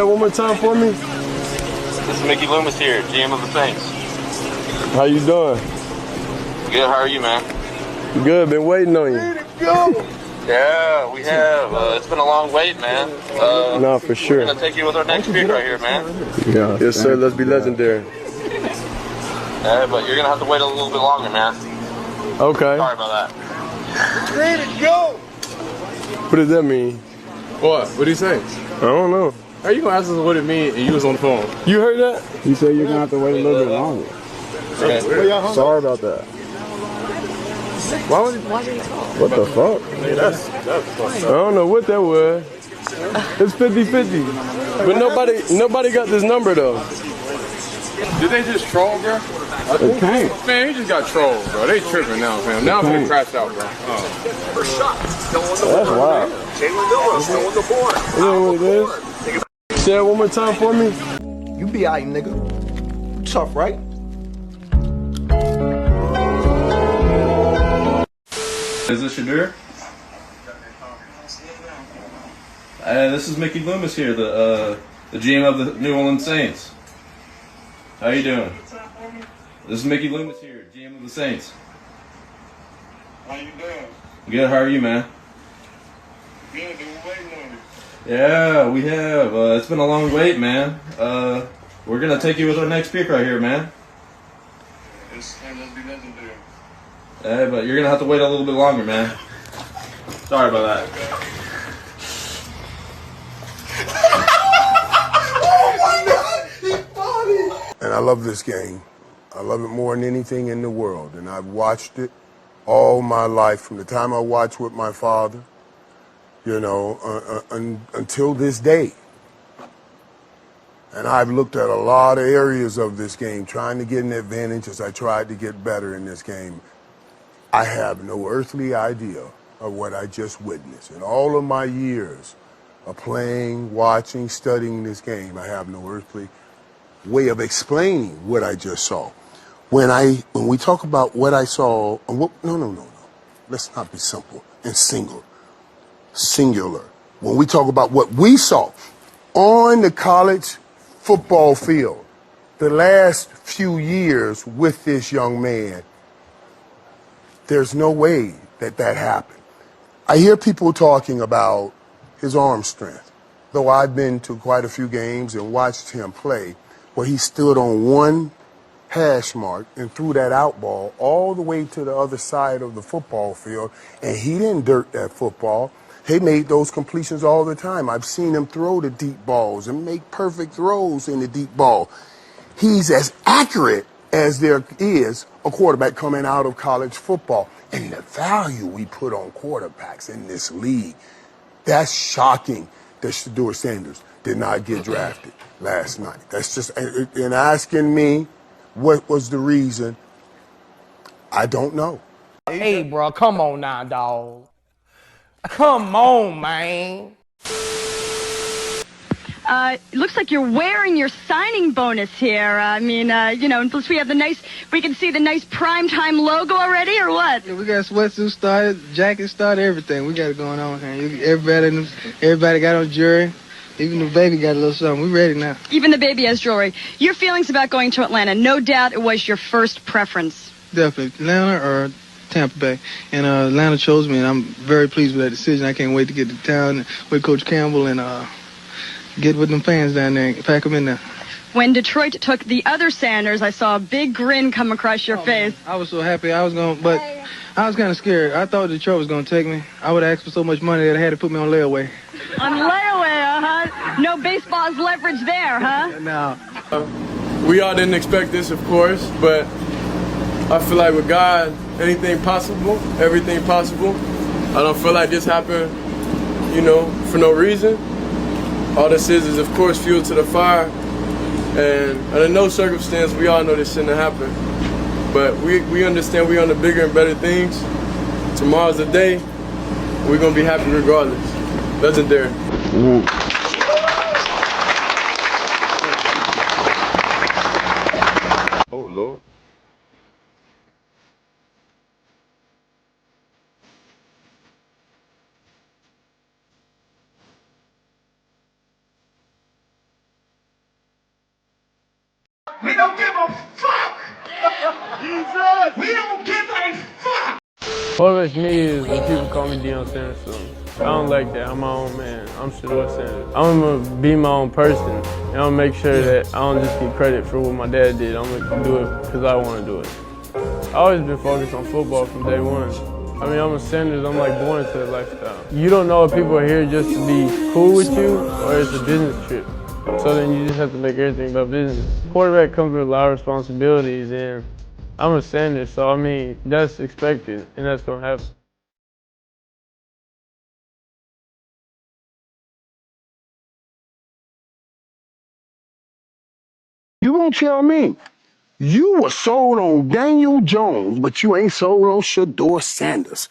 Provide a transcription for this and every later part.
One more time for me. This is Mickey Loomis here, GM of the Saints. How you doing? Good, how are you, man? Good, been waiting on you. Go! Yeah, we have. It's been a long wait, man. No, for sure. We're going to take you with our next pick right here, man. Yeah. Yes, sir. Let's be legendary. Yeah, but you're going to have to wait a little bit longer, man. Okay. Sorry about that. Ready to go! What does that mean? What? What did he say? I don't know. How you gonna ask us what it means and you was on the phone? You heard that? He said you're gonna have to wait a little bit longer. Okay. Sorry about that. Why was he talking? What the fuck? Hey, that's I don't know what that was. It's 50-50. But nobody got this number though. Did they just troll, bro? It can't. Man, he just got trolled, bro. They tripping now, fam. Now I'm gonna crash out, bro. First shot. Still on the That's board. wild. Jalen Miller still on the board. You know what it is? Say it one more time for me. You be alright, nigga. You tough, right? Is this Shedeur? This is Mickey Loomis here, the GM of the New Orleans Saints. How you doing? This is Mickey Loomis here, GM of the Saints. How you doing? Good, how are you, man? Good, been waiting on you. Yeah, we have. It's been a long wait, man. We're gonna take you with our next pick right here, man. It's gonna be legendary. But you're gonna have to wait a little bit longer, man. Sorry about that. And I love this game. I love it more than anything in the world. And I've watched it all my life, from the time I watched with my father, you know, until this day. And I've looked at a lot of areas of this game, trying to get an advantage as I tried to get better in this game. I have no earthly idea of what I just witnessed. In all of my years of playing, watching, studying this game, I have no earthly way of explaining what I just saw. When we talk about what I saw, no. Let's not be simple and singular. When we talk about what we saw on the college football field, the last few years with this young man, there's no way that happened. I hear people talking about his arm strength, though I've been to quite a few games and watched him play, where he stood on one hash mark and threw that out ball all the way to the other side of the football field, and he didn't dirt that football. He made those completions all the time. I've seen him throw the deep balls and make perfect throws in the deep ball. He's as accurate as there is a quarterback coming out of college football. And the value we put on quarterbacks in this league, that's shocking that Shedeur Sanders did not get drafted last night. That's just, and asking me what was the reason, I don't know. Hey, bro, come on now, dog. Come on, man. It looks like you're wearing your signing bonus here. I mean, you know, and plus we can see the nice primetime logo already, or what? Yeah, we got sweatsuits started, jackets started, everything. We got it going on here. Everybody got on jewelry. Even the baby got a little something. We ready now. Even the baby has jewelry. Your feelings about going to Atlanta? No doubt it was your first preference. Definitely. Atlanta or Tampa Bay. And Atlanta chose me, and I'm very pleased with that decision. I can't wait to get to town with Coach Campbell and get with them fans down there and pack them in there. When Detroit took the other Sanders, I saw a big grin come across your face. Man, I was so happy. I was kind of scared. I thought Detroit was going to take me. I would have asked for so much money that I had to put me on layaway. On layaway, huh? No baseball's leverage there, huh? No. We all didn't expect this, of course, but I feel like with God, anything possible, everything possible. I don't feel like this happened, you know, for no reason. All this is of course, fuel to the fire. And under no circumstance, we all know this shouldn't have happened. But we understand we're on the bigger and better things. Tomorrow's the day. We're going to be happy regardless. Legendary. Oh, Lord. Quarterback to me is when people call me Deion Sanders. So I don't like that. I'm my own man. I'm Shedeur Sanders. I'm gonna be my own person, and I'm gonna make sure that I don't just get credit for what my dad did. I'm gonna do it because I want to do it. I've always been focused on football from day one. I mean, I'm a Sanders. I'm like born into the lifestyle. You don't know if people are here just to be cool with you or it's a business trip. So then you just have to make everything about business. Quarterback comes with a lot of responsibilities, and I'm a Sanders, so I mean, that's expected, and that's gonna happen. You won't tell me. You were sold on Daniel Jones, but you ain't sold on Shedeur Sanders.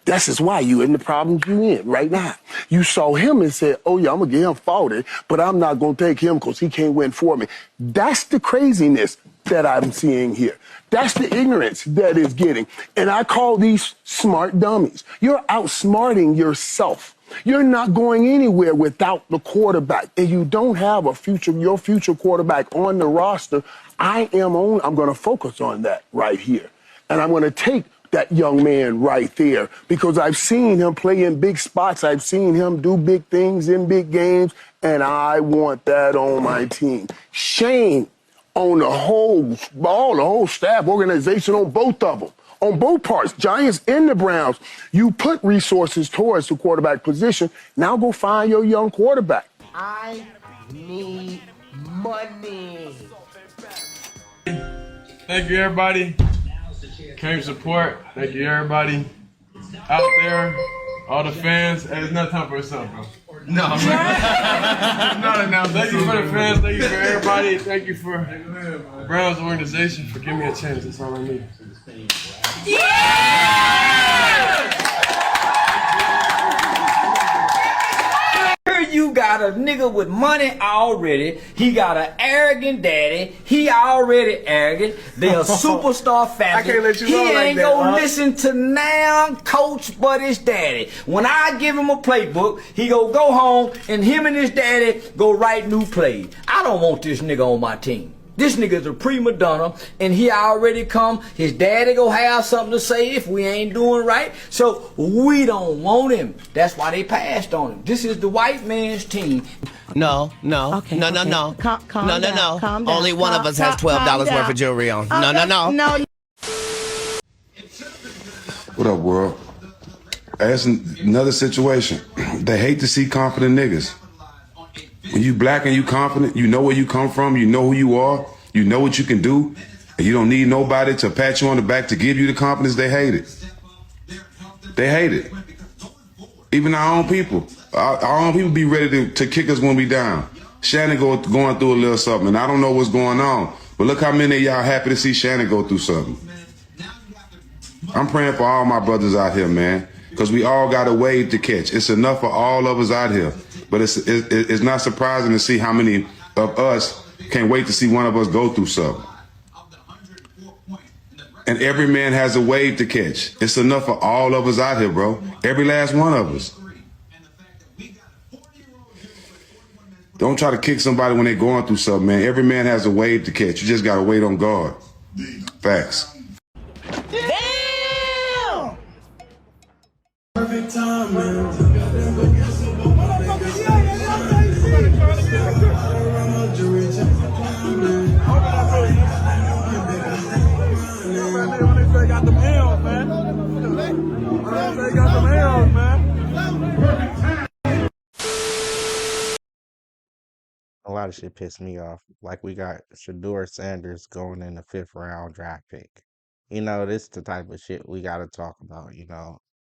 That's just why you in the problems you in right now. You saw him and said, oh yeah, I'm gonna give him 40, but I'm not gonna take him because he can't win for me. That's the craziness that I'm seeing here. That's the ignorance that is getting. And I call these smart dummies. You're outsmarting yourself. You're not going anywhere without the quarterback, and you don't have your future quarterback on the roster. I'm going to focus on that right here. And I'm going to take that young man right there because I've seen him play in big spots. I've seen him do big things in big games, and I want that on my team. Shame on the whole staff, organization, on both of them. On both parts, Giants and the Browns, you put resources towards the quarterback position. Now go find your young quarterback. I need money. Thank you, everybody. Came support. Thank you, everybody out there, all the fans. Hey, it's not time for a song, bro. No, not enough. Thank you for the fans. Thank you for everybody. Thank you for Browns organization for giving me a chance. That's all I need. You got a nigga with money already. He got an arrogant daddy. He already arrogant. They're a superstar family. I can't let you he know like ain't that, gonna huh? listen to now coach but his daddy. When I give him a playbook, he go home and him and his daddy go write new plays. I don't want this nigga on my team. This nigga's a prima donna, and he already come. His daddy go have something to say if we ain't doing right. So we don't want him. That's why they passed on him. This is the white man's team. No. Okay, No. Calm No. down, calm down. Only one of us has $12 worth of jewelry on. No. No. What up, world? That's another situation. They hate to see confident niggas. When you black and you confident, you know where you come from, you know who you are, you know what you can do, and you don't need nobody to pat you on the back to give you the confidence. They hate it. They hate it. Even our own people. Our own people be ready to kick us when we down. Shannon going through a little something, and I don't know what's going on, but look how many of y'all happy to see Shannon go through something. I'm praying for all my brothers out here, man, because we all got a wave to catch. It's enough for all of us out here. But it's not surprising to see how many of us can't wait to see one of us go through something. And every man has a wave to catch. It's enough for all of us out here, bro. Every last one of us. Don't try to kick somebody when they're going through something, man. Every man has a wave to catch. You just got to wait on God. Facts. Damn! Perfect time, A lot of shit pissed me off. Like we got Shedeur Sanders going in the 5th round draft pick. This is the type of shit we got to talk about.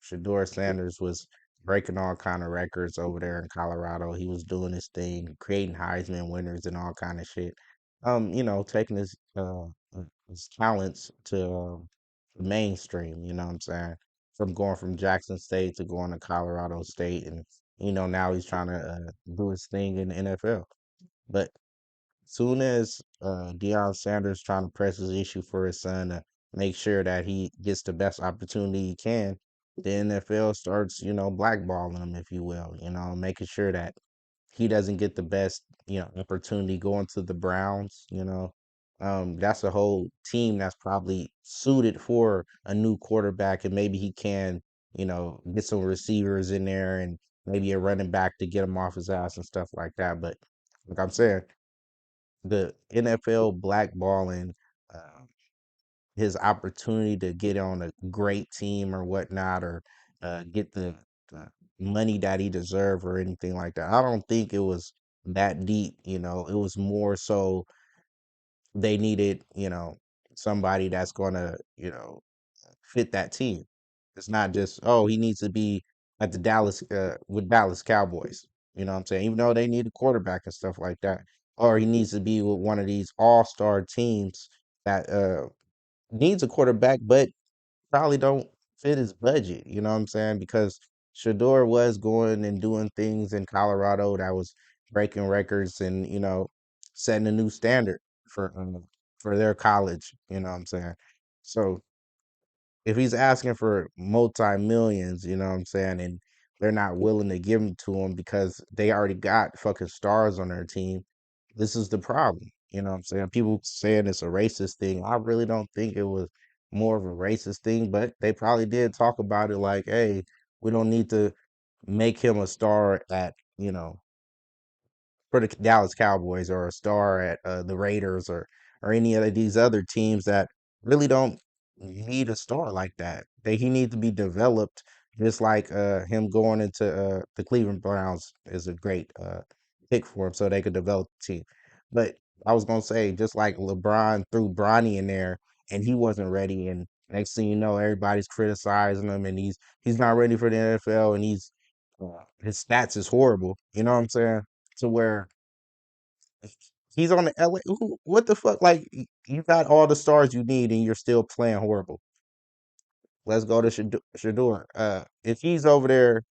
Shedeur Sanders was breaking all kind of records over there in Colorado. He was doing his thing, creating Heisman winners and all kind of shit. Taking his talents to the mainstream. You know what I'm saying? From going from Jackson State to going to Colorado State, and now he's trying to do his thing in the NFL. But soon as Deion Sanders trying to press his issue for his son to make sure that he gets the best opportunity he can, the NFL starts, blackballing him, if you will, making sure that he doesn't get the best, opportunity going to the Browns, That's a whole team that's probably suited for a new quarterback, and maybe he can, get some receivers in there and maybe a running back to get him off his ass and stuff like that. But like I'm saying, the NFL blackballing uh, his opportunity to get on a great team or whatnot, or get the money that he deserved or anything like that. I don't think it was that deep. It was more so they needed, somebody that's gonna, fit that team. It's not just, oh, he needs to be at the Dallas with Dallas Cowboys. You know what I'm saying? Even though they need a quarterback and stuff like that. Or he needs to be with one of these all-star teams that needs a quarterback, but probably don't fit his budget. You know what I'm saying? Because Shedeur was going and doing things in Colorado that was breaking records and setting a new standard for their college. You know what I'm saying? So if he's asking for multi millions, you know what I'm saying, and they're not willing to give them to him because they already got fucking stars on their team, this is the problem. You know what I'm saying? People saying it's a racist thing. I really don't think it was more of a racist thing, but they probably did talk about it like, hey, we don't need to make him a star at, for the Dallas Cowboys or a star at the Raiders or any of these other teams that really don't need a star like that. He needs to be developed just like him going into the Cleveland Browns is a great pick for him so they could develop the team. But I was gonna say just like LeBron threw Bronny in there and he wasn't ready, and next thing you know everybody's criticizing him and he's not ready for the NFL, and his stats is horrible. You know what I'm saying? To where he's on the LA. What the fuck? Like you got all the stars you need, and you're still playing horrible. Let's go to Shedeur. If he's over there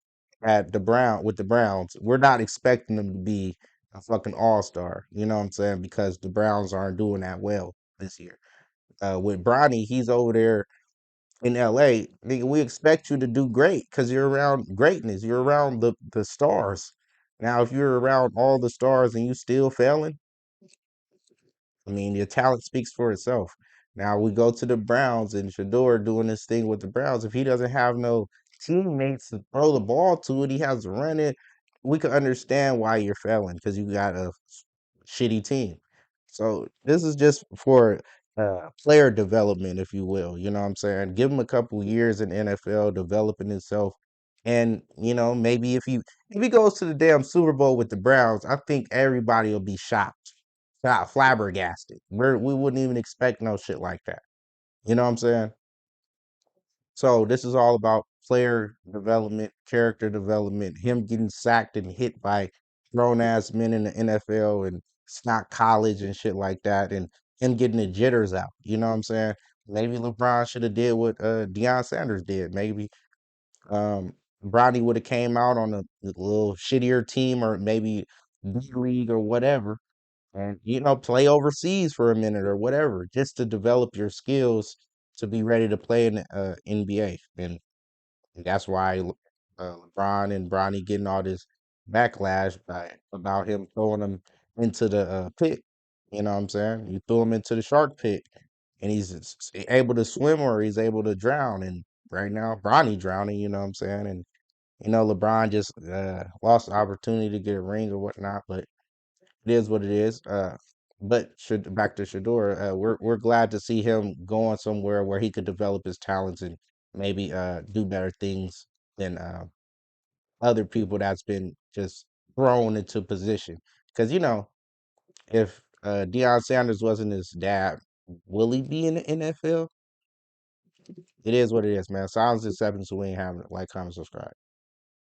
at the Browns, we're not expecting him to be a fucking all-star. You know what I'm saying? Because the Browns aren't doing that well this year. With Bronny, he's over there in LA. Nigga, we expect you to do great because you're around greatness. You're around the stars. Now, if you're around all the stars and you still failing, I mean, your talent speaks for itself. Now we go to the Browns and Shedeur doing this thing with the Browns. If he doesn't have no teammates to throw the ball to it, he has to run it. We can understand why you're failing because you got a shitty team. So this is just for player development, if you will. You know what I'm saying? Give him a couple years in NFL developing himself, and maybe if he goes to the damn Super Bowl with the Browns, I think everybody will be shocked, flabbergasted. We wouldn't even expect no shit like that. You know what I'm saying? So this is all about player development, character development, him getting sacked and hit by grown ass men in the NFL, and it's not college and shit like that, and him getting the jitters out. You know what I'm saying? Maybe LeBron should have did what Deion Sanders did. Maybe um Bronny would have came out on a little shittier team, or maybe D League or whatever, and play overseas for a minute or whatever, just to develop your skills to be ready to play in the NBA. And that's why LeBron and Bronny getting all this backlash about him throwing them into the pit. You know what I'm saying? You threw him into the shark pit, and he's able to swim or he's able to drown. And right now, Bronny drowning. You know what I'm saying? And LeBron just lost the opportunity to get a ring or whatnot, but it is what it is. But should back to Shedeur, we're glad to see him going somewhere where he could develop his talents and maybe do better things than other people that's been just thrown into position. Because if Deion Sanders wasn't his dad, will he be in the NFL? It is what it is, man. Silence is 7, so we ain't having it. Like, comment, subscribe.